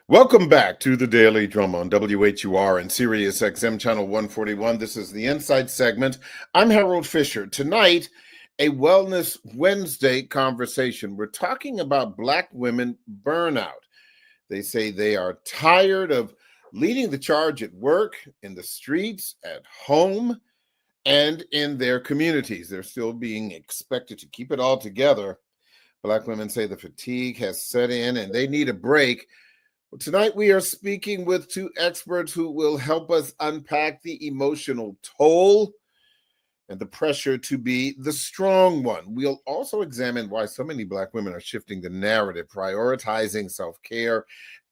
Welcome back to the Daily Drum on WHUR and Sirius XM Channel 141. This is the Insight segment. I'm Harold Fisher. Tonight, a Wellness Wednesday conversation. We're talking about Black women burnout. They say they are tired of leading the charge at work, in the streets, at home, and in their communities. They're still being expected to keep it all together. Black women say the fatigue has set in and they need a break. Well, tonight we are speaking with two experts who will help us unpack the emotional toll and the pressure to be the strong one. We'll also examine why so many Black women are shifting the narrative, prioritizing self-care,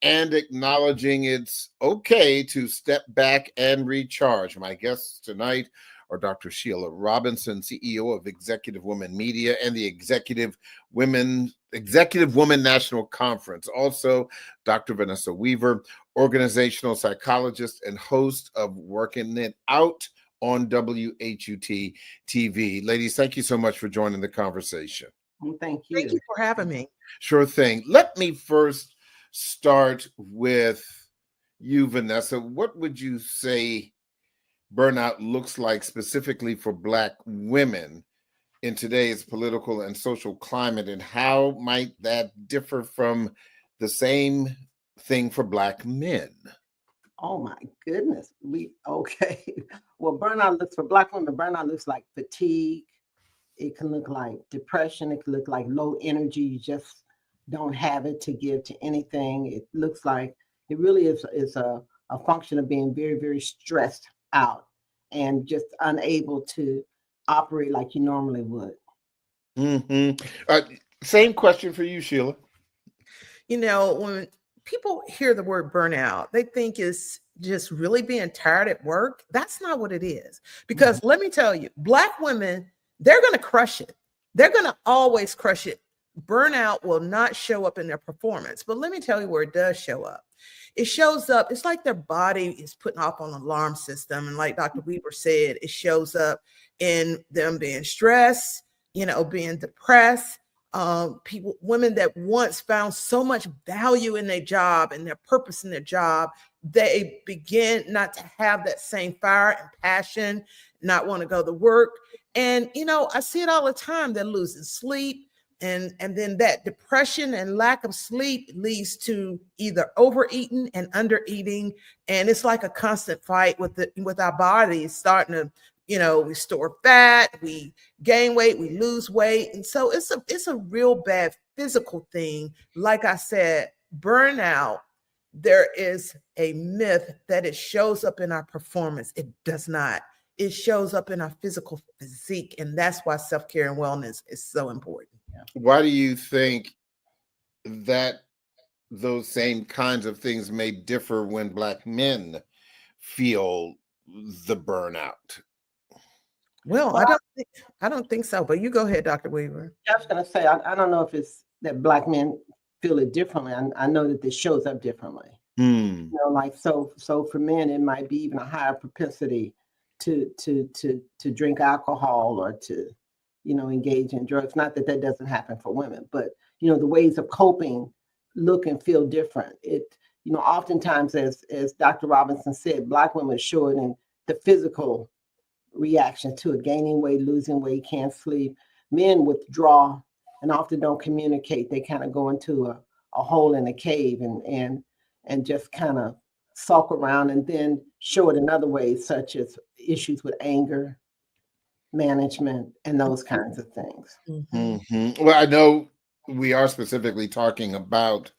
and acknowledging it's okay to step back and recharge. My guests tonight are Dr. Sheila Robinson, CEO of Executive Women Media and the Executive Women National Conference. Also, Dr. Vanessa Weaver, organizational psychologist and host of Working It Out on WHUT TV. Ladies, thank you so much for joining the conversation. Well, thank you. Thank you for having me. Sure thing. Let me first start with you, Vanessa. What would you say burnout looks like specifically for Black women in today's political and social climate, and how might that differ from the same thing for Black men? Oh my goodness. Okay. Well, burnout looks for Black women. Burnout looks like fatigue. It can look like depression. It can look like low energy. You just don't have it to give to anything. It looks like it really is a function of being very, very stressed out and just unable to operate like you normally would. Same question for you, Sheila. You know, when people hear the word burnout, they think it's just really being tired at work. That's not what it is. Because let me tell you, Black women, they're going to crush it. They're going to always crush it. Burnout will not show up in their performance. But let me tell you where it does show up. It shows up, it's like their body is putting off an alarm system. And like Dr. Weaver said, it shows up in them being stressed, being depressed. Women that once found so much value in their job and their purpose in their job, they begin not to have that same fire and passion, not want to go to work. And, I see it all the time. They're losing sleep. And then that depression and lack of sleep leads to either overeating and undereating. And it's like a constant fight with our bodies starting to, we store fat, we gain weight, we lose weight. And so it's a real bad physical thing. Like I said, burnout, there is a myth that it shows up in our performance. It does not. It shows up in our physical physique. And that's why self-care and wellness is so important. Why do you think that those same kinds of things may differ when Black men feel the burnout? Well, I don't think so, but you go ahead, Dr. Weaver. I was going to say, I don't know if it's that Black men feel it differently. I know that this shows up differently. So for men, it might be even a higher propensity to drink alcohol or to engage in drugs. Not that doesn't happen for women, but, the ways of coping look and feel different. Oftentimes, as Dr. Robinson said, Black women show it in the physical reaction to it, gaining weight, losing weight, can't sleep. Men withdraw and often don't communicate. They kind of go into a hole in a cave and just kind of sulk around, and then show it in other ways, such as issues with anger management and those kinds of things. Well, I know we are specifically talking about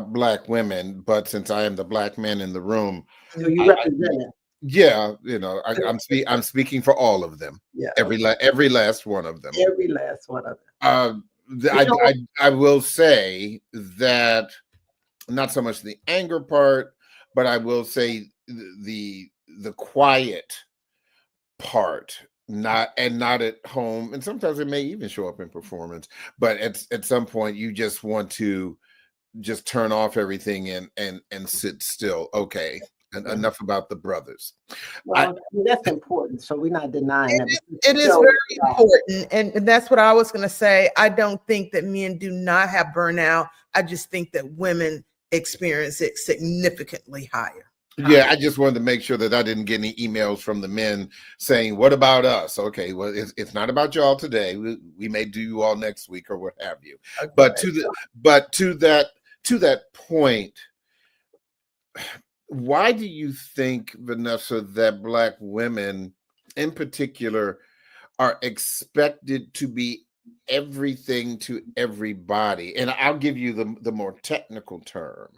Black women, but since I am the Black man in the room, so you represent it. Yeah, I'm speaking for all of them. Yeah, every last one of them. Every last one of them. I will say that not so much the anger part, but I will say the quiet part. Not at home, and sometimes it may even show up in performance, but at some point you just want to just turn off everything and sit still. Okay, and enough about the brothers. Well, that's important, so we're not denying that. It is very important, and that's what I was going to say. I don't think that men do not have burnout. I just think that women experience it significantly higher. Yeah, I just wanted to make sure that I didn't get any emails from the men saying, "What about us?" Okay, well, it's not about y'all today. We may do you all next week or what have you. Okay. But to that point, why do you think, Vanessa, that Black women in particular are expected to be everything to everybody? And I'll give you the more technical term.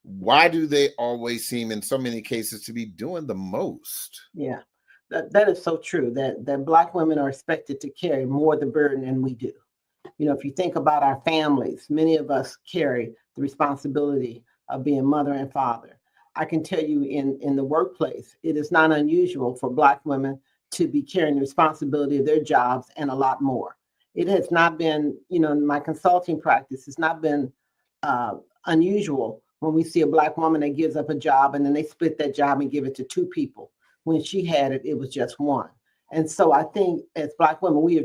Why do they always seem in so many cases to be doing the most? Yeah, that is so true, that Black women are expected to carry more the burden than we do. If you think about our families, many of us carry the responsibility of being mother and father. I can tell you in the workplace, it is not unusual for Black women to be carrying the responsibility of their jobs and a lot more. It has not been, in my consulting practice, it's not been unusual when we see a Black woman that gives up a job and then they split that job and give it to two people. When she had it, it was just one. And so I think as Black women, we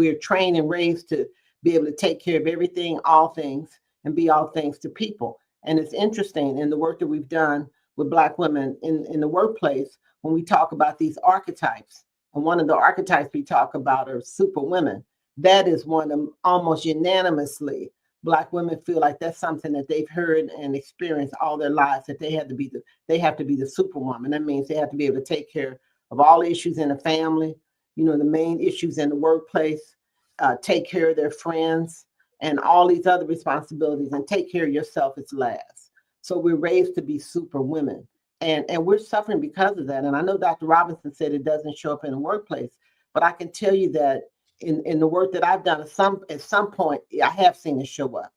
are trained and raised to be able to take care of everything, all things, and be all things to people. And it's interesting in the work that we've done with Black women in the workplace, when we talk about these archetypes, and one of the archetypes we talk about are super women. That is one of them almost unanimously. Black women feel like that's something that they've heard and experienced all their lives, that they have to be the superwoman. That means they have to be able to take care of all issues in the family, the main issues in the workplace, take care of their friends and all these other responsibilities, and take care of yourself as last. So we're raised to be super women, and we're suffering because of that. And I know Dr. Robinson said it doesn't show up in the workplace, but I can tell you that in the work that I've done, at some point, I have seen it show up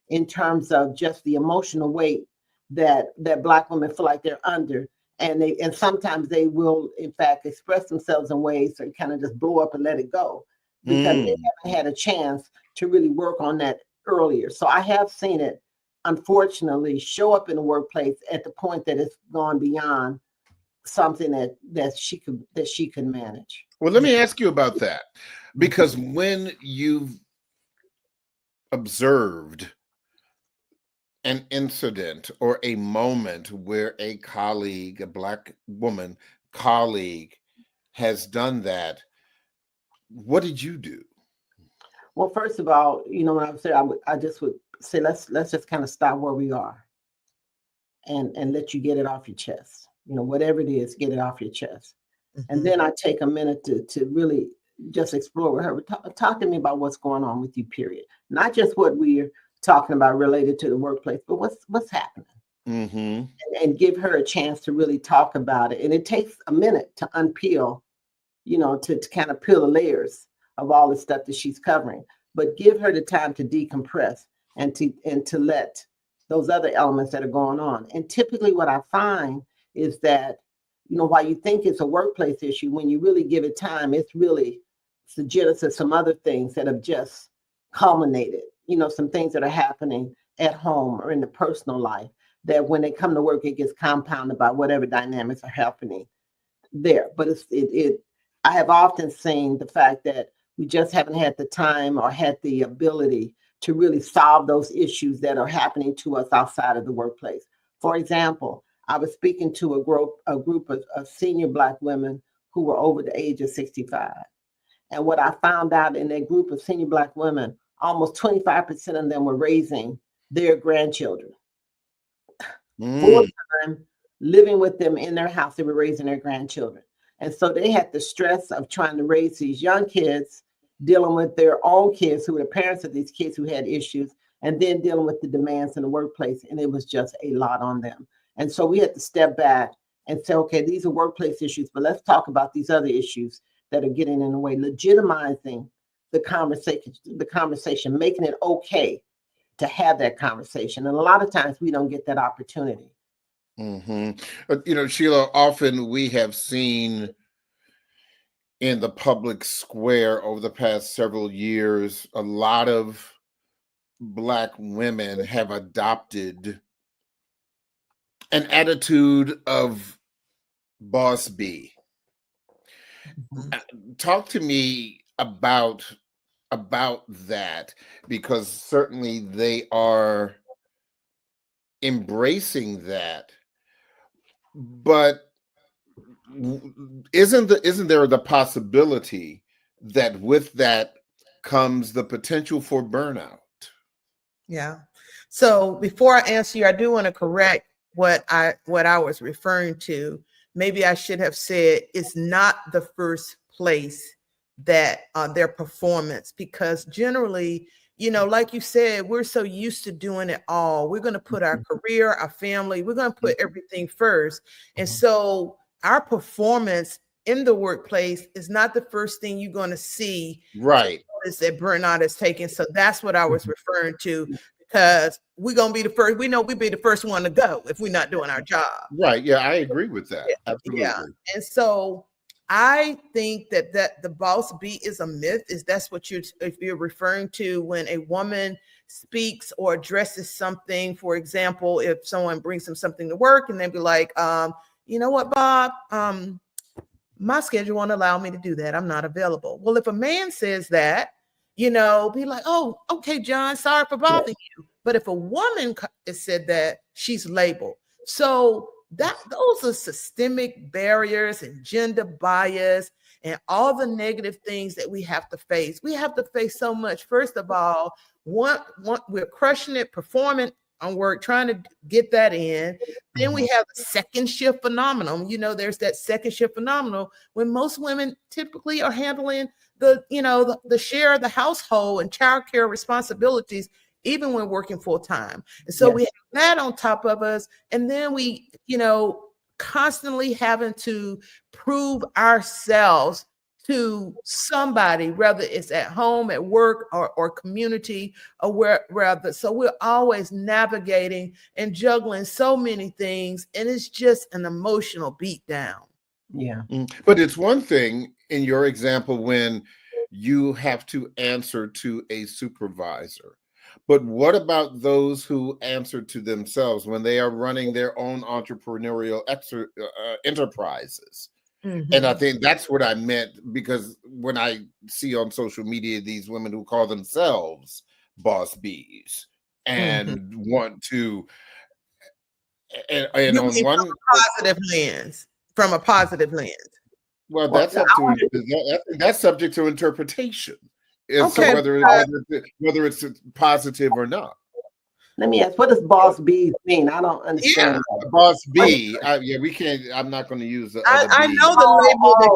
in terms of just the emotional weight that Black women feel like they're under. And sometimes they will, in fact, express themselves in ways that kind of just blow up and let it go because they haven't had a chance to really work on that earlier. So I have seen it, unfortunately, show up in the workplace at the point that it's gone beyond something that she could manage. Well, let me ask you about that, because when you've observed an incident or a moment where a colleague, a Black woman colleague, has done that, what did you do? Well, first of all, when I would say, I just would say, let's just kind of stop where we are and let you get it off your chest. Whatever it is, get it off your chest. Mm-hmm. And then I take a minute to really just explore with her. Talk to me about what's going on with you, period. Not just what we're talking about related to the workplace, but what's happening. Mm-hmm. And give her a chance to really talk about it. And it takes a minute to unpeel, to kind of peel the layers of all the stuff that she's covering. But give her the time to decompress and to let those other elements that are going on. And typically what I find is that, while you think it's a workplace issue, when you really give it time, it's really the genesis of some other things that have just culminated, some things that are happening at home or in the personal life, that when they come to work, it gets compounded by whatever dynamics are happening there. But I have often seen the fact that we just haven't had the time or had the ability to really solve those issues that are happening to us outside of the workplace. For example, I was speaking to a group of senior Black women who were over the age of 65. And what I found out in that group of senior Black women, almost 25% of them were raising their grandchildren. Full time, living with them in their house, they were raising their grandchildren. And so they had the stress of trying to raise these young kids, dealing with their own kids who were the parents of these kids who had issues, and then dealing with the demands in the workplace. And it was just a lot on them. And so we had to step back and say, okay, these are workplace issues, but let's talk about these other issues that are getting in the way, legitimizing the conversation, making it okay to have that conversation. And a lot of times we don't get that opportunity. Mm-hmm. Sheila, often we have seen in the public square over the past several years, a lot of Black women have adopted an attitude of boss B. Mm-hmm. Talk to me about that, because certainly they are embracing that. But isn't there the possibility that with that comes the potential for burnout? Yeah. So before I answer you, I do want to correct what I was referring to. Maybe I should have said it's not the first place that their performance, because generally, like you said, we're so used to doing it all. We're going to put our career, our family, we're going to put everything first. And so our performance in the workplace is not the first thing you're going to see. Right. That burnout is taken. So that's what I was referring to, because we're going to be the first. We know we'd be the first one to go if we're not doing our job. Right. Yeah, I agree with that. Absolutely. Yeah. And so I think that the boss beat is a myth. Is that's what if you're referring to when a woman speaks or addresses something. For example, if someone brings them something to work and they'd be like, you know what, Bob, my schedule won't allow me to do that. I'm not available. Well, if a man says that, be like, oh, okay, John, sorry for bothering you. But if a woman has said that, she's labeled. So those are systemic barriers and gender bias and all the negative things that we have to face. We have to face so much. First of all, we're crushing it, performing on work, trying to get that in. Then we have the second shift phenomenon. There's that second shift phenomenon when most women typically are handling the share of the household and childcare responsibilities, even when working full time. And so we have that on top of us. And then we, constantly having to prove ourselves to somebody, whether it's at home, at work, or community, or wherever. So we're always navigating and juggling so many things, and it's just an emotional beatdown. Yeah. But it's one thing in your example when you have to answer to a supervisor. But what about those who answer to themselves when they are running their own entrepreneurial enterprises? Mm-hmm. And I think that's what I meant, because when I see on social media these women who call themselves boss bees and want to, and on one from a positive lens. Well, that's subject to interpretation. Okay. So whether it's positive or not. Let me ask, what does boss B mean? I don't understand. Yeah. Boss B, we can't. I'm not going to use the. I know the label that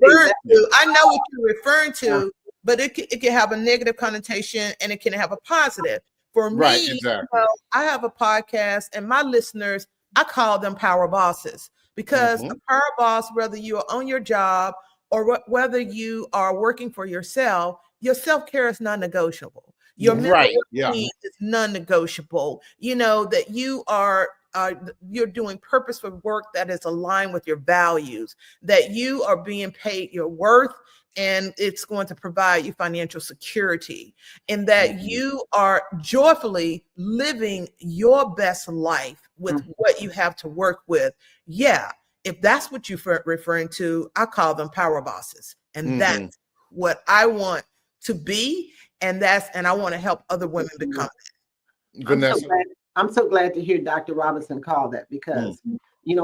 you're referring to. I know what you're referring to, but it can have a negative connotation and it can have a positive. For me, right, exactly. I have a podcast, and my listeners, I call them power bosses, because a power boss, whether you are on your job or whether you are working for yourself, your self-care is non-negotiable. Your mental is non-negotiable. That you are you're doing purposeful work that is aligned with your values, that you are being paid your worth, and it's going to provide you financial security, and that you are joyfully living your best life with what you have to work with. Yeah, if that's what you're referring to, I call them power bosses, and that's what I want to be, and I want to help other women become that. Vanessa, I'm so glad to hear Dr. Robinson call that, because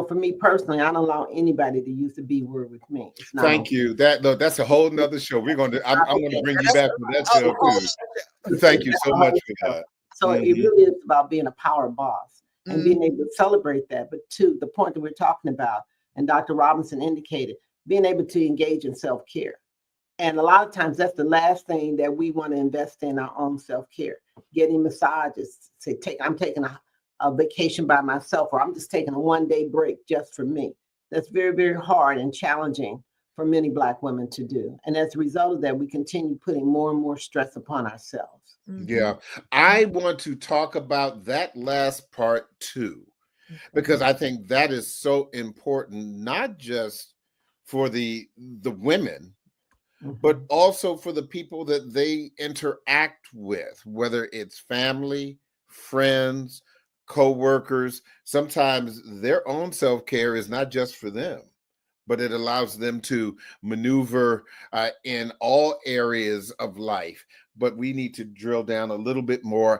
for me personally, I don't allow anybody to use the B word with me. Thank you. That's a whole nother show. I'm going to bring you back for that show too. Thank you so much for that. So it really is about being a power boss and being able to celebrate that. But to the point that we're talking about, and Dr. Robinson indicated, being able to engage in self-care. And a lot of times that's the last thing that we want to invest in, our own self-care. Getting massages, I'm taking a vacation by myself, or I'm just taking a one-day break just for me. That's very, very hard and challenging for many Black women to do. And as a result of that, we continue putting more and more stress upon ourselves. Yeah. I want to talk about that last part too, because I think that is so important, not just for the women, but also for the people that they interact with, whether it's family, friends, co-workers. Sometimes their own self-care is not just for them, but it allows them to maneuver in all areas of life. But we need to drill down a little bit more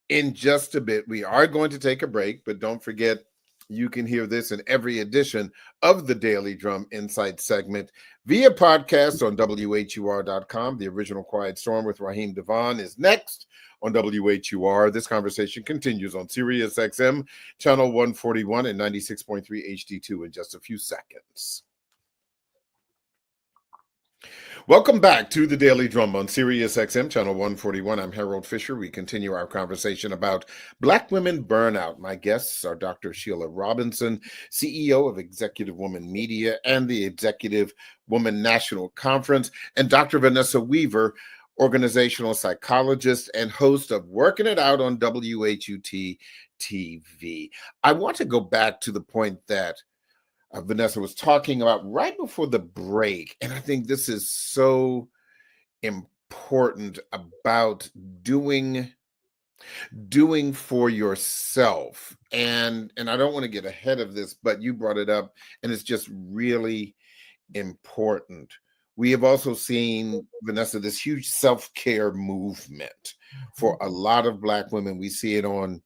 in just a bit. We are going to take a break, but don't forget, you can hear this in every edition of the Daily Drum Insight segment via podcast on WHUR.com. The original Quiet Storm with Raheem Devon is next on WHUR. This conversation continues on Sirius XM, channel 141 and 96.3 HD2 in just a few seconds. Welcome back to the Daily Drum on Sirius XM, channel 141. I'm Harold Fisher. We continue our conversation about Black women burnout. My guests are Dr. Sheila Robinson, CEO of Executive Woman Media and the Executive Woman National Conference, and Dr. Vanessa Weaver, organizational psychologist and host of Working It Out on WHUT TV. I want to go back to the point that Vanessa was talking about right before the break, and I think this is so important about doing for yourself. And I don't want to get ahead of this, but you brought it up, and it's just really important. We have also seen, Vanessa, this huge self-care movement for a lot of Black women. We see it on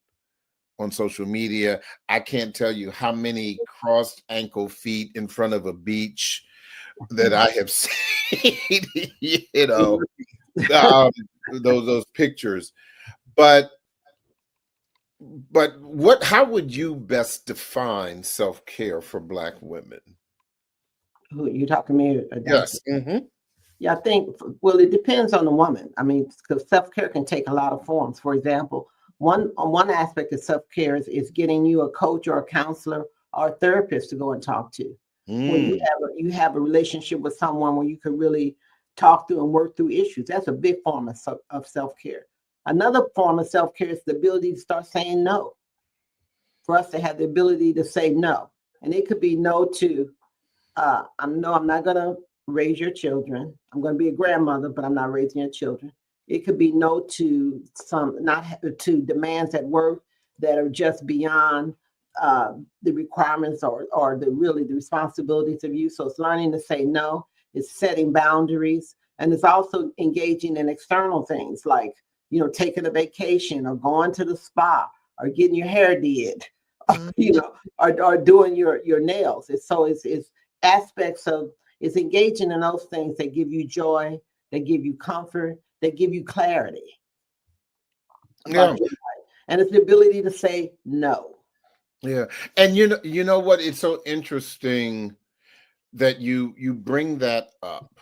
social media. I can't tell you how many crossed ankle feet in front of a beach that I have seen, those pictures. But how would you best define self-care for Black women? Who you talking to me? Yes. Mm-hmm. Yeah, I think, well, it depends on the woman. I mean, because self-care can take a lot of forms. For example, one aspect of self-care is getting you a coach or a counselor or a therapist to go and talk to. When you have a relationship with someone where you can really talk through and work through issues. That's a big form of self-care. Another form of self-care is the ability to start saying no. For us to have the ability to say no. And it could be no to, I'm not going to raise your children. I'm going to be a grandmother, but I'm not raising your children. It could be no to to demands at work that are just beyond the requirements or the responsibilities of you. So it's learning to say no. It's setting boundaries, and it's also engaging in external things like taking a vacation or going to the spa or getting your hair did, or doing your nails. It's aspects of it's engaging in those things that give you joy, that give you comfort, that give you clarity. Yeah. And it's the ability to say no. Yeah. And you know what? It's so interesting that you bring that up,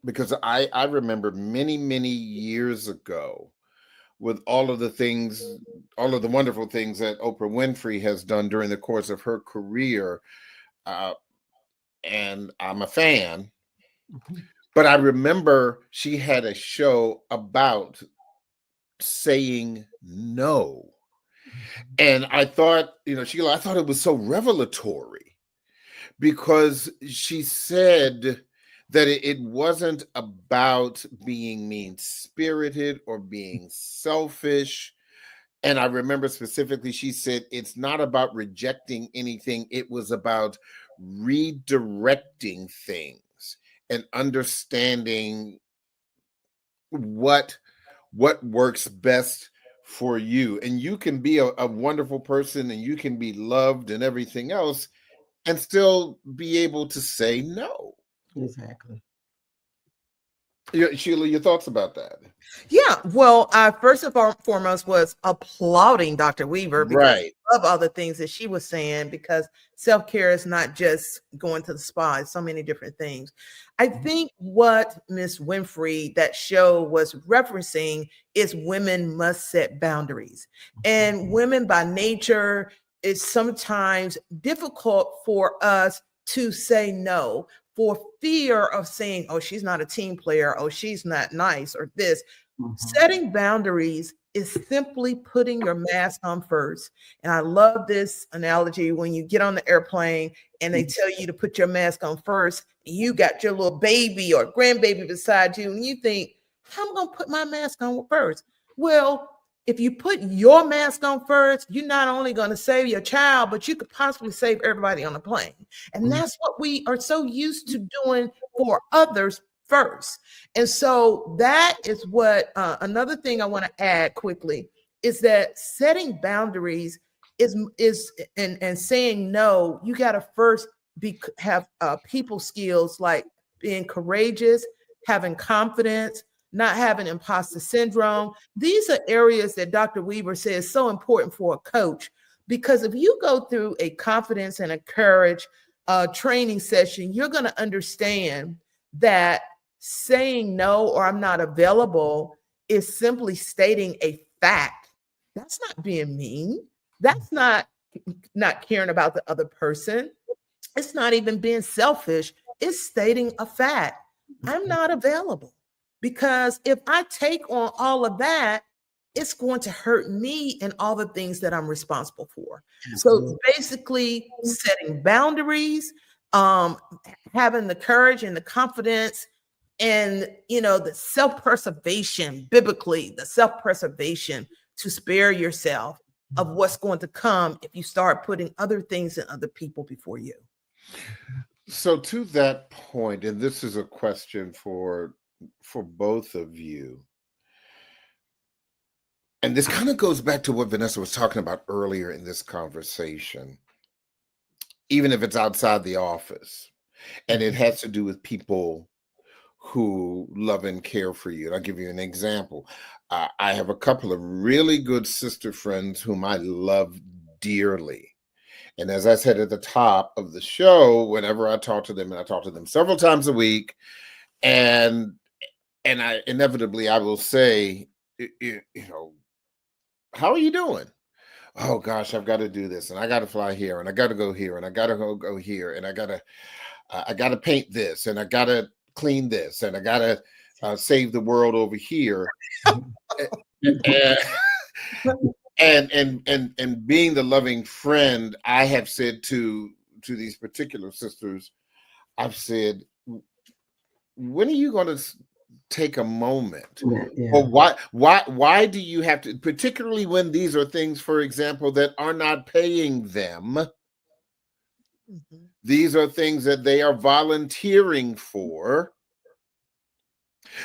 because I remember many, many years ago with all of the wonderful things that Oprah Winfrey has done during the course of her career. And I'm a fan. Mm-hmm. But I remember she had a show about saying no. And I thought, Sheila, I thought it was so revelatory, because she said that it wasn't about being mean-spirited or being selfish. And I remember specifically, she said, it's not about rejecting anything. It was about redirecting things and understanding what works best for you. And you can be a wonderful person, and you can be loved and everything else, and still be able to say no. Exactly. Sheila, your thoughts about that? Yeah, well, I first and foremost was applauding Dr. Weaver because of all the things that she was saying, because self-care is not just going to the spa, it's so many different things. I think what Miss Winfrey, that show, was referencing is women must set boundaries. And women by nature, it's sometimes difficult for us to say no, for fear of saying, oh, she's not a team player, oh, she's not nice, or this. Mm-hmm. Setting boundaries is simply putting your mask on first. And I love this analogy when you get on the airplane and they tell you to put your mask on first, and you got your little baby or grandbaby beside you, and you think, how am I going to put my mask on first? Well, if you put your mask on first, you're not only going to save your child, but you could possibly save everybody on the plane. And that's what we are so used to doing for others first. And so that is what another thing I want to add quickly is that setting boundaries is and saying no. You got to first have people skills like being courageous, having confidence, not having imposter syndrome. These are areas that Dr. Weaver says is so important for a coach, because if you go through a confidence and a courage training session, you're going to understand that saying no or I'm not available is simply stating a fact. That's not being mean. That's not caring about the other person. It's not even being selfish. It's stating a fact. I'm not available, because if I take on all of that, it's going to hurt me and all the things that I'm responsible for. So basically setting boundaries, having the courage and the confidence, and the self-preservation, biblically, the self-preservation to spare yourself of what's going to come if you start putting other things and other people before you. So to that point, and this is a question for both of you, and this kind of goes back to what Vanessa was talking about earlier in this conversation, even if it's outside the office, and it has to do with people who love and care for you. And I'll give you an example. I have a couple of really good sister friends whom I love dearly. And as I said at the top of the show, whenever I talk to them, and I talk to them several times a week, and I inevitably I will say, how are you doing? Oh gosh, I've got to do this, and I got to fly here, and I got to go here, and I got to go here, and I got to paint this, and I got to clean this, and I got to save the world over here. And being the loving friend, I have said to these particular sisters, I've said, when are you going to take a moment? Yeah. Or why do you have to, particularly when these are things, for example, that are not paying them? Mm-hmm. These are things that they are volunteering for.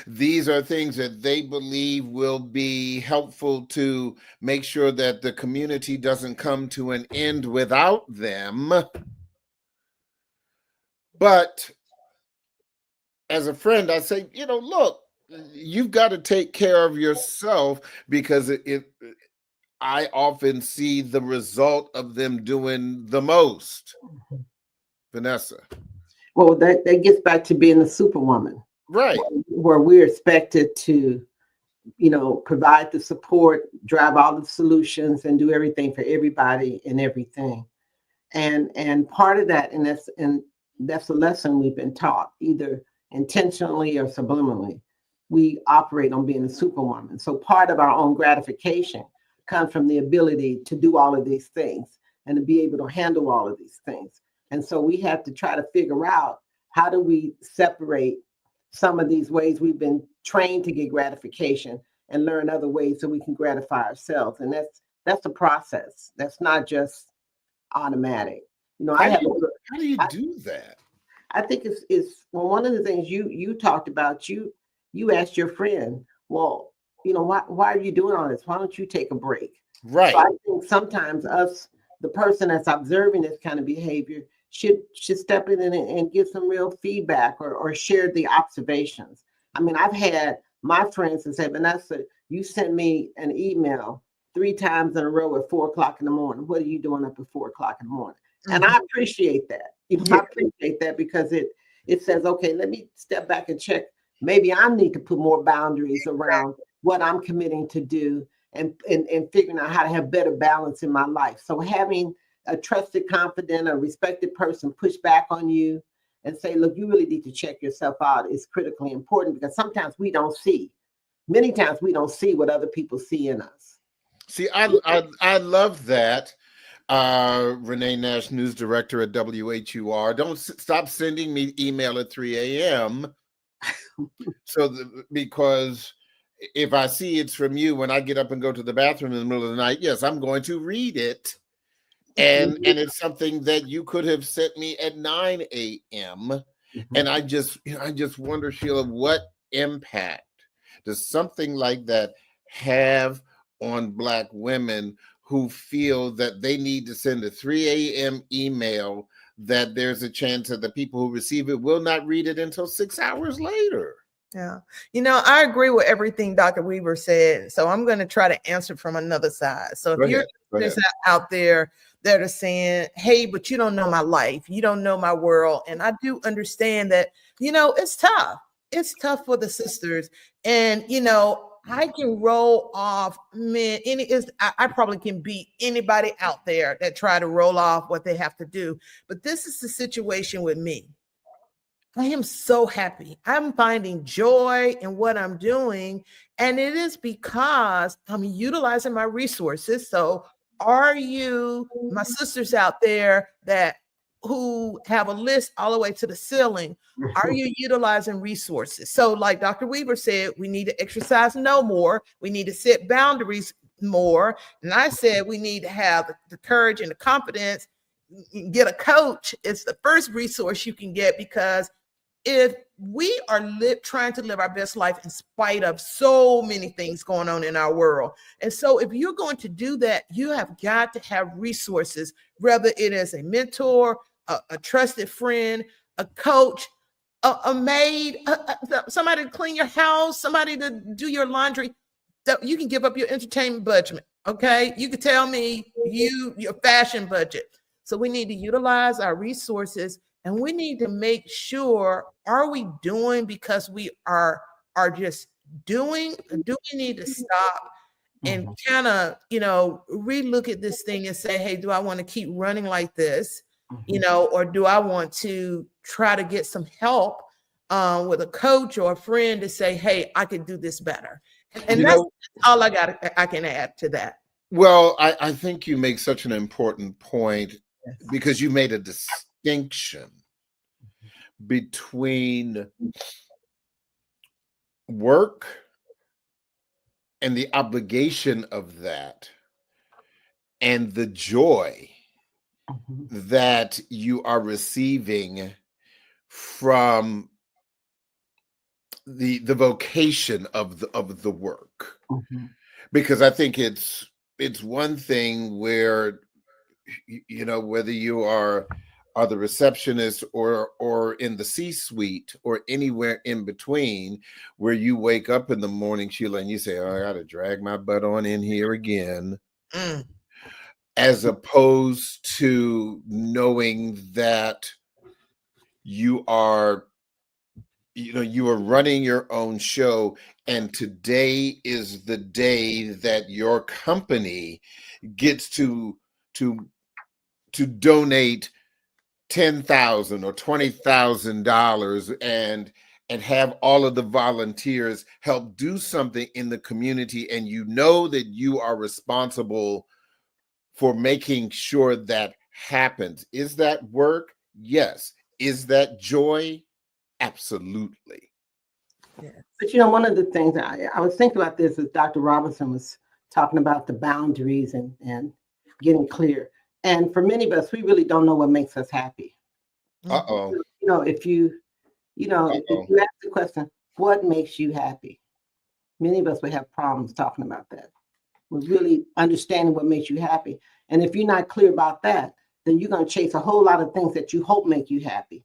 These are things that they believe will be helpful to make sure that the community doesn't come to an end without them. But as a friend, I say, look, you've got to take care of yourself, because I often see the result of them doing the most. Vanessa. Well, that gets back to being a superwoman. Right. Where we're expected to, provide the support, drive all the solutions, and do everything for everybody and everything. And part of that, and that's a lesson we've been taught, either intentionally or subliminally. We operate on being a superwoman. So part of our own gratification comes from the ability to do all of these things and to be able to handle all of these things. And so we have to try to figure out, how do we separate some of these ways we've been trained to get gratification and learn other ways so we can gratify ourselves. And that's a process. That's not just automatic. How do you do that? I think it's one of the things you talked about. You asked your friend, well, why are you doing all this? Why don't you take a break? Right. So I think sometimes the person that's observing this kind of behavior should step in and give some real feedback or share the observations. I mean, I've had my friends that say, Vanessa, you sent me an email 3 times in a row at 4:00 in the morning. What are you doing up at 4:00 in the morning? Mm-hmm. And I appreciate that. I appreciate that, because it says, okay, let me step back and check. Maybe I need to put more boundaries around what I'm committing to do, and figuring out how to have better balance in my life. So having a trusted, confident, or respected person push back on you and say, look, you really need to check yourself out is critically important, because sometimes many times we don't see what other people see in us. See, I love that. Renee Nash, news director at WHUR. Don't stop sending me email at 3 a.m. Because if I see it's from you, when I get up and go to the bathroom in the middle of the night, yes, I'm going to read it. And it's something that you could have sent me at 9 a.m. Mm-hmm. And I just wonder, Sheila, what impact does something like that have on Black women who feel that they need to send a 3 a.m. email that there's a chance that the people who receive it will not read it until 6 hours later. Yeah. I agree with everything Dr. Weaver said. So I'm going to try to answer from another side. So if you're out there that are saying, hey, but you don't know my life, you don't know my world. And I do understand that, it's tough. It's tough for the sisters. And, I can roll off, man, I probably can beat anybody out there that try to roll off what they have to do. But this is the situation with me. I am so happy. I'm finding joy in what I'm doing. And it is because I'm utilizing my resources. So are you, my sisters out there who have a list all the way to the ceiling, are you utilizing resources? So like Dr. Weaver said, we need to exercise no more. We need to set boundaries more. And I said, we need to have the courage and the confidence. Get a coach. It's the first resource you can get, because if we are trying to live our best life in spite of so many things going on in our world. And so if you're going to do that, you have got to have resources, whether it is a mentor, a trusted friend, a coach, a maid, somebody to clean your house, somebody to do your laundry. You can give up your entertainment budget. Okay. You can tell me your fashion budget. So we need to utilize our resources. And we need to make sure, are we doing because we are just doing? Do we need to stop and kind of, relook at this thing and say, hey, do I want to keep running like this? Or do I want to try to get some help with a coach or a friend to say, hey, I can do this better. And that's all I can add to that. Well, I think you make such an important point, because you made a distinction between work and the obligation of that and the joy that you are receiving from the vocation of the work. Because I think it's one thing where, whether you are the receptionist or in the C-suite or anywhere in between, where you wake up in the morning, Sheila, and you say, oh, I got to drag my butt on in here again, as opposed to knowing that you are running your own show, and today is the day that your company gets to donate $10,000 or $20,000 and have all of the volunteers help do something in the community, and that you are responsible for making sure that happens. Is that work? Yes. Is that joy? Absolutely. Yeah. But one of the things I was thinking about this is Dr. Robinson was talking about the boundaries and getting clear. And for many of us, we really don't know what makes us happy. If you ask the question, what makes you happy? Many of us would have problems talking about that. We're really understanding what makes you happy. And if you're not clear about that, then you're going to chase a whole lot of things that you hope make you happy,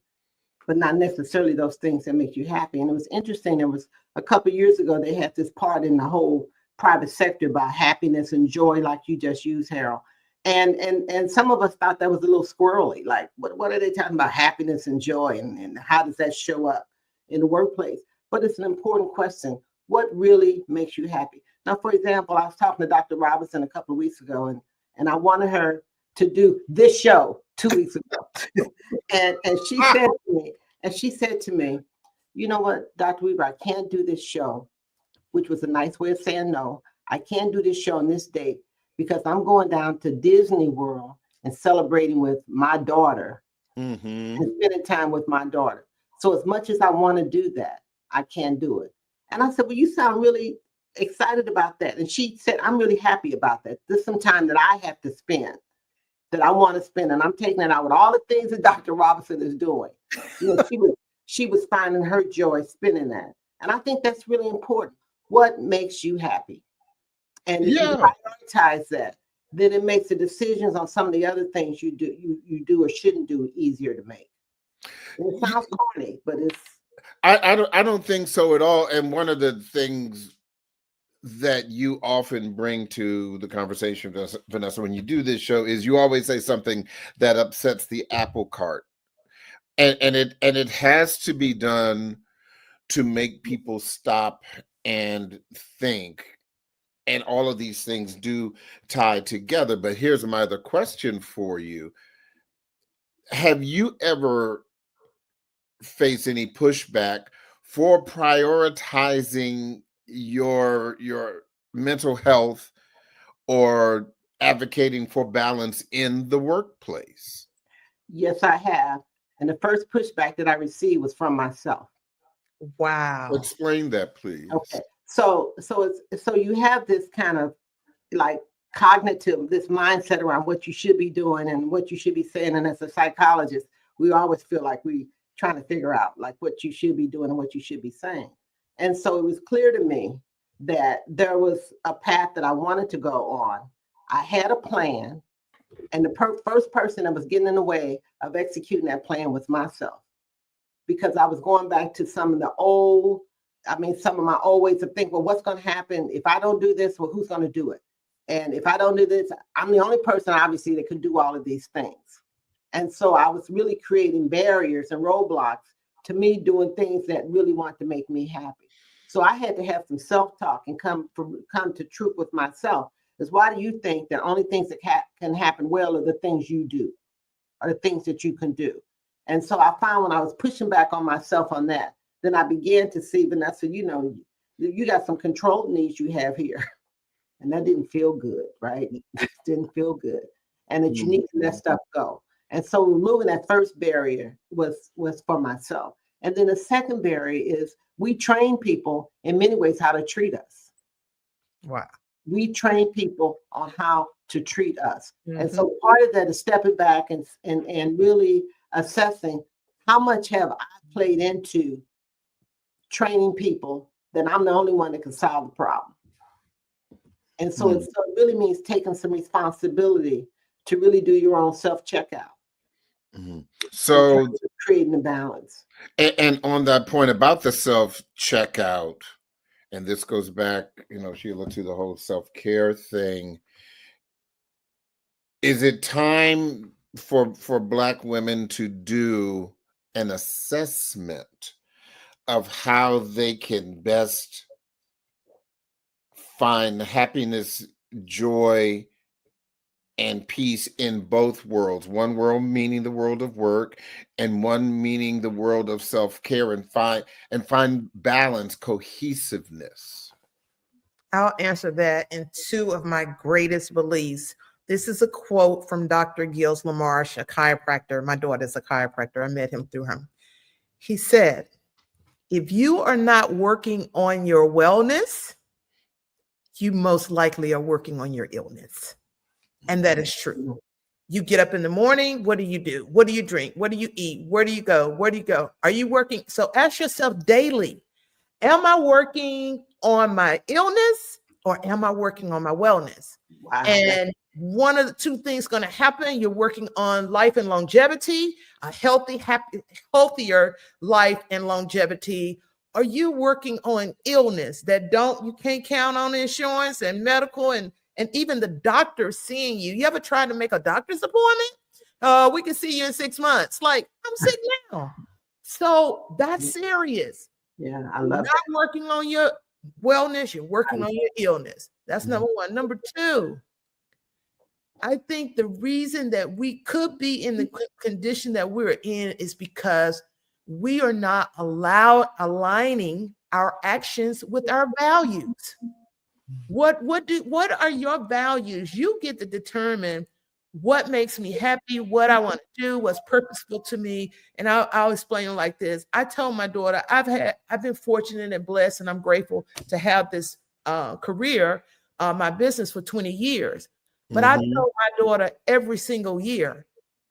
but not necessarily those things that make you happy. And it was interesting. There was a couple of years ago, they had this part in the whole private sector about happiness and joy, like you just used, Harold. And some of us thought that was a little squirrely. Like, what are they talking about, happiness and joy, and how does that show up in the workplace? But it's an important question. What really makes you happy? Now, for example, I was talking to Dr. Robinson a couple of weeks ago, and I wanted her to do this show 2 weeks ago. and she said to me, you know what, Dr. Weaver, I can't do this show, which was a nice way of saying no. I can't do this show on this date because I'm going down to Disney World and celebrating with my daughter and spending time with my daughter. So as much as I want to do that, I can't do it. And I said, well, you sound really excited about that. And she said, I'm really happy about that. This is some time that I have to spend, that I want to spend. And I'm taking it out with all the things that Dr. Robinson is doing. She was finding her joy spending that. And I think that's really important. What makes you happy? And if you prioritize that, then it makes the decisions on some of the other things you do or shouldn't do easier to make. And it sounds corny, but it's. I don't think so at all. And one of the things that you often bring to the conversation, Vanessa, when you do this show, is you always say something that upsets the apple cart, and it has to be done to make people stop and think, and all of these things do tie together. But here's my other question for you: have you ever faced any pushback for prioritizing your mental health or advocating for balance in the workplace? Yes, I have. And the first pushback that I received was from myself. Wow. Explain that, please. Okay. So you have this kind of like cognitive, this mindset around what you should be doing and what you should be saying. And as a psychologist, we always feel like we trying to figure out like what you should be doing and what you should be saying. And so it was clear to me that there was a path that I wanted to go on. I had a plan, and the first person that was getting in the way of executing that plan was myself, because I was going back to some of my old ways of thinking. Well, what's going to happen if I don't do this? Well, who's going to do it? And if I don't do this, I'm the only person obviously that can do all of these things. And so I was really creating barriers and roadblocks to me doing things that really want to make me happy. So I had to have some self-talk and come to truth with myself. Is why do you think that only things that can happen well are the things you do, are the things that you can do? And so I found when I was pushing back on myself on that, then I began to see, Vanessa, you got some control needs you have here. And that didn't feel good, right? Didn't feel good. And that you need to let stuff go. And so removing that first barrier was for myself. And then the second barrier is we train people in many ways how to treat us. Wow. We train people on how to treat us. Mm-hmm. And so part of that is stepping back and really assessing how much have I played into training people that I'm the only one that can solve the problem. And so it really means taking some responsibility to really do your own self-checkout. Mm-hmm. So creating a balance. And on that point about the self-checkout, and this goes back, Sheila, to the whole self-care thing. Is it time for Black women to do an assessment of how they can best find happiness, joy, and peace in both worlds? One world meaning the world of work, and one meaning the world of self-care, and find balance, cohesiveness. I'll answer that in two of my greatest beliefs. This is a quote from Dr. Gilles LaMarche, a chiropractor. My daughter's a chiropractor. I met him through him. He said, if you are not working on your wellness, you most likely are working on your illness. And that is true. You get up in the morning. What do you do? What do you drink? What do you eat? Where do you go? Where do you go? Are you working? So ask yourself daily, am I working on my illness or am I working on my wellness? Wow. And one of the two things going to happen. You're working on life and longevity, a healthy, happy, healthier life and longevity. Are you working on illness that you can't count on insurance and medical and even the doctor seeing you? You ever tried to make a doctor's appointment? We can see you in 6 months. Like, I'm sick now. So that's serious. Yeah, I love it. Not working on your wellness, you're working on your illness. That's number one. Number two, I think the reason that we could be in the condition that we're in is because we are not aligning our actions with our values. What are your values? You get to determine what makes me happy, what I want to do, what's purposeful to me. And I'll explain it like this. I told my daughter, I've been fortunate and blessed, and I'm grateful to have this career, my business for 20 years. But I tell my daughter every single year,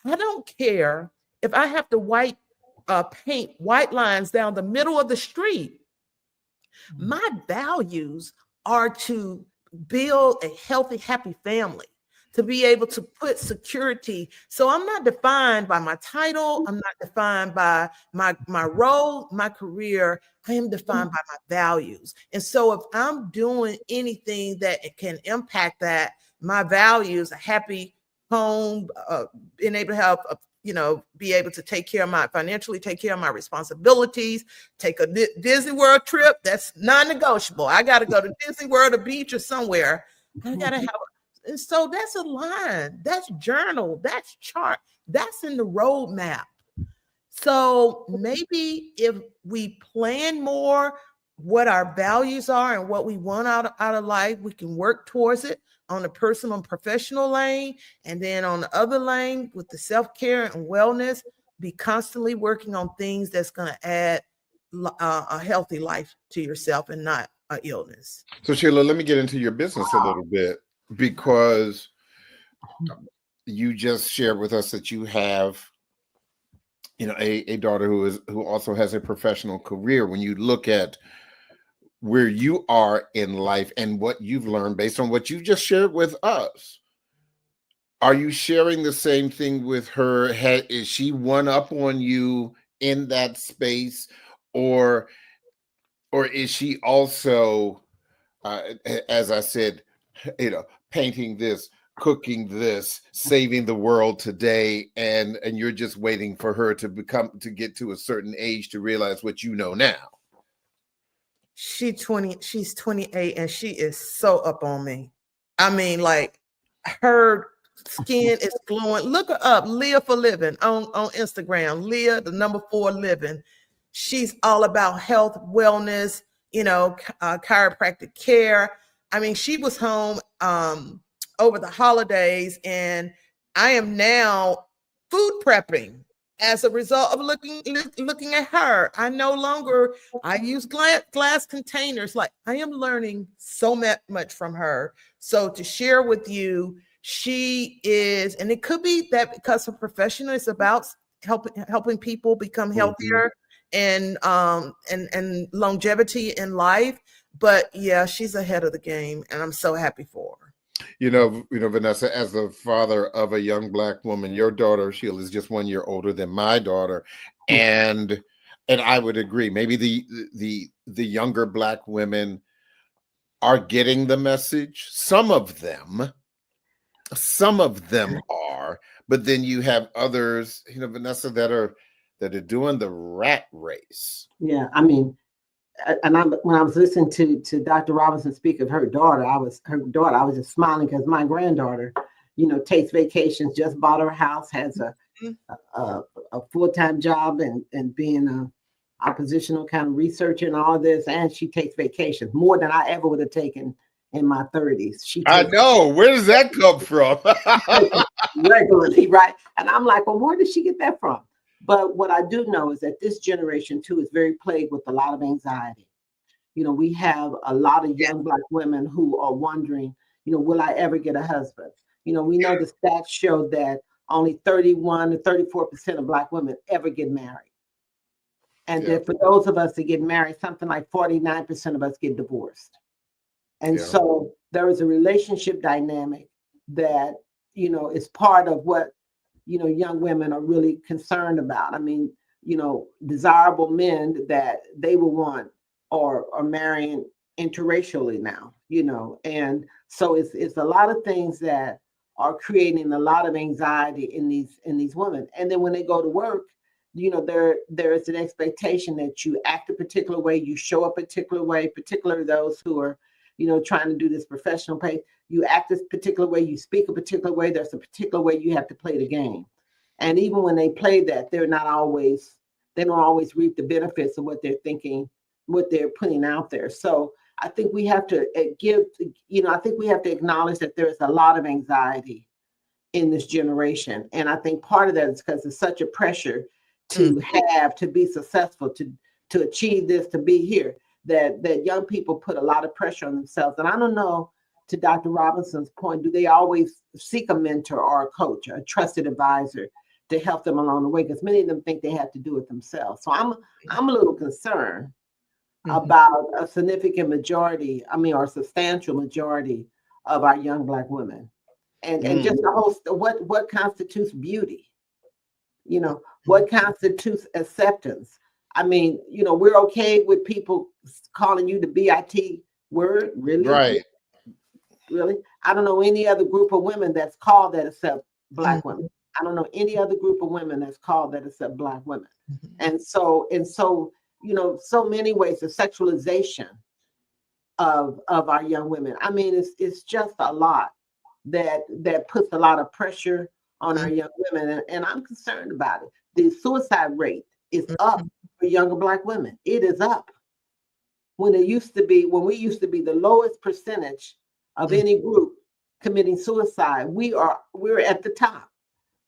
I don't care if I have to paint white lines down the middle of the street. My values are to build a healthy, happy family, to be able to put security. So I'm not defined by my title. I'm not defined by my role, my career. I am defined by my values. And so if I'm doing anything that can impact that, my values, a happy home, being able to have be able to financially take care of my responsibilities, take a Disney World trip, that's non-negotiable. I got to go to Disney World, a beach, or somewhere. I got to have, and so that's a line, that's journal, that's chart, that's in the roadmap. So maybe if we plan more what our values are and what we want out of life, we can work towards it on the personal and professional lane. And then on the other lane with the self-care and wellness, be constantly working on things that's going to add a healthy life to yourself and not an illness. So Sheila, let me get into your business a little bit, because you just shared with us that you have a daughter who also has a professional career. When you look at where you are in life and what you've learned based on what you just shared with us, are you sharing the same thing with her? Is she one up on you in that space, or is she also, as I said, painting this, cooking this, saving the world today, and you're just waiting for her to get to a certain age to realize what you know now? She's 28 and she is so up on me. I mean, like, her skin is glowing. Look her up, Leah for Living on Instagram. Leah, the number 4 Living. She's all about health, wellness, chiropractic care. I mean, she was home over the holidays, and I am now food prepping as a result of looking at her. I use glass containers. Like, I am learning so much from her. So to share with you, she is, and it could be that because her profession is about helping people become healthier and longevity in life. But yeah, she's ahead of the game, and I'm so happy for her. Vanessa, as the father of a young Black woman, your daughter Sheila is just 1 year older than my daughter, and I would agree. Maybe the younger Black women are getting the message. Some of them are, but then you have others, Vanessa, that are doing the rat race. Yeah, I mean, and when I was listening to Dr. Robinson speak of her daughter, I was just smiling, because my granddaughter, takes vacations, just bought her house, has a full-time job, and being a oppositional kind of researcher and all this, and she takes vacations more than I ever would have taken in my 30s. I know. Where does that come from? Regularly, right? And I'm like, well, where did she get that from? But what I do know is that this generation too is very plagued with a lot of anxiety. We have a lot of young Black women who are wondering, will I ever get a husband? We know the stats show that only 31 to 34% of Black women ever get married. And that for those of us that get married, something like 49% of us get divorced. And so there is a relationship dynamic that, is part of what, young women are really concerned about. I mean, desirable men that they will want are marrying interracially now, and so it's a lot of things that are creating a lot of anxiety in these women. And then when they go to work, there is an expectation that you act a particular way, you show a particular way, particularly those who are, trying to do this professional pace. You act this particular way, you speak a particular way, there's a particular way you have to play the game. And even when they play that, they don't always reap the benefits of what they're thinking, what they're putting out there. So I think we have to acknowledge that there is a lot of anxiety in this generation. And I think part of that is because there's such a pressure to be successful, to achieve this, to be here, that young people put a lot of pressure on themselves. And I don't know, to Dr. Robinson's point, do they always seek a mentor or a coach, a trusted advisor to help them along the way? Because many of them think they have to do it themselves. So I'm a little concerned about a significant majority, or substantial majority of our young Black women. And just the whole, what constitutes beauty? What constitutes acceptance? We're okay with people calling you the BIT word, really? Right. Really? I don't know any other group of women that's called that except Black women. I don't know any other group of women that's called that except Black women. And so, so many ways of sexualization of our young women. It's just a lot that puts a lot of pressure on our young women, and I'm concerned about it. The suicide rate is up for younger Black women. It is up. When we used to be the lowest percentage of any group committing suicide, we're at the top.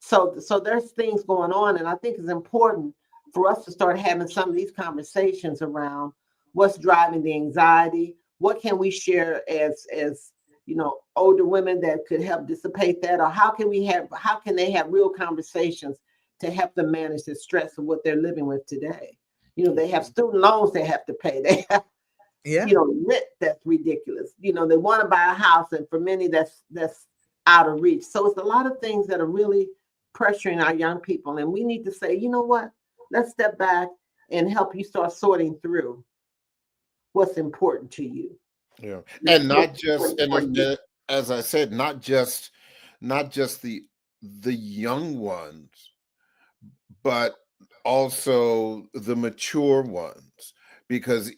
So there's things going on, and I think it's important for us to start having some of these conversations around what's driving the anxiety. What can we share as older women that could help dissipate that, or how can they have real conversations to help them manage the stress of what they're living with today? They have student loans they have to pay. They have rent that's ridiculous. They want to buy a house, and for many that's out of reach. So it's a lot of things that are really pressuring our young people, and we need to say, you know what? Let's step back and help you start sorting through what's important to you. Yeah, and not just, and as I said, not just the young ones, but also the mature ones, because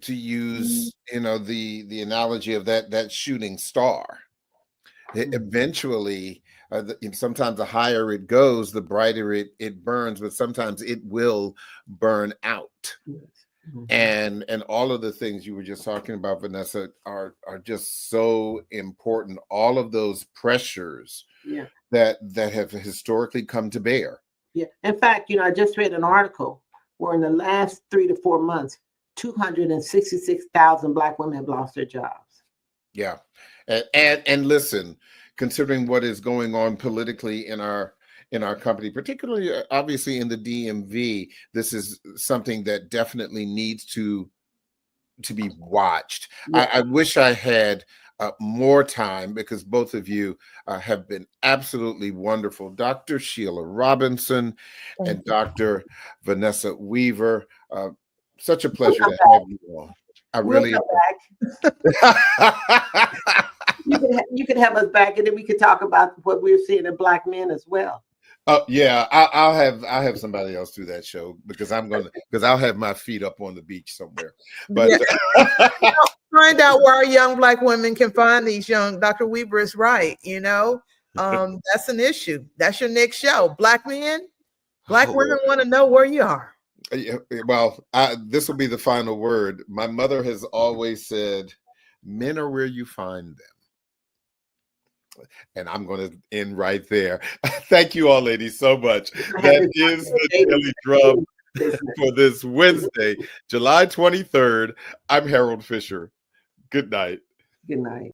to use the analogy of that shooting star, eventually sometimes the higher it goes, the brighter it burns, but sometimes it will burn out. And all of the things you were just talking about, Vanessa, are just so important. All of those pressures that have historically come to bear. Yeah. In fact, I just read an article where in the last 3 to 4 months, 266,000 Black women have lost their jobs. Yeah. And listen, considering what is going on politically in our company, particularly obviously in the DMV, this is something that definitely needs to be watched. Yeah. I wish I had more time, because both of you have been absolutely wonderful. Dr. Sheila Robinson and Dr. Vanessa Weaver, such a pleasure to have you on. We'll come back. You can have us back, and then we can talk about what we're seeing in Black men as well. Oh yeah, I'll have somebody else do that show, because I'll have my feet up on the beach somewhere. But find out where our young Black women can find these young. Dr. Weaver is right. That's an issue. That's your next show. Black men, Black women want to know where you are. Well, this will be the final word. My mother has always said, "Men are where you find them." And I'm going to end right there. Thank you all, ladies, so much. That is the Daily Drum for this Wednesday, July 23rd. I'm Harold Fisher. Good night. Good night.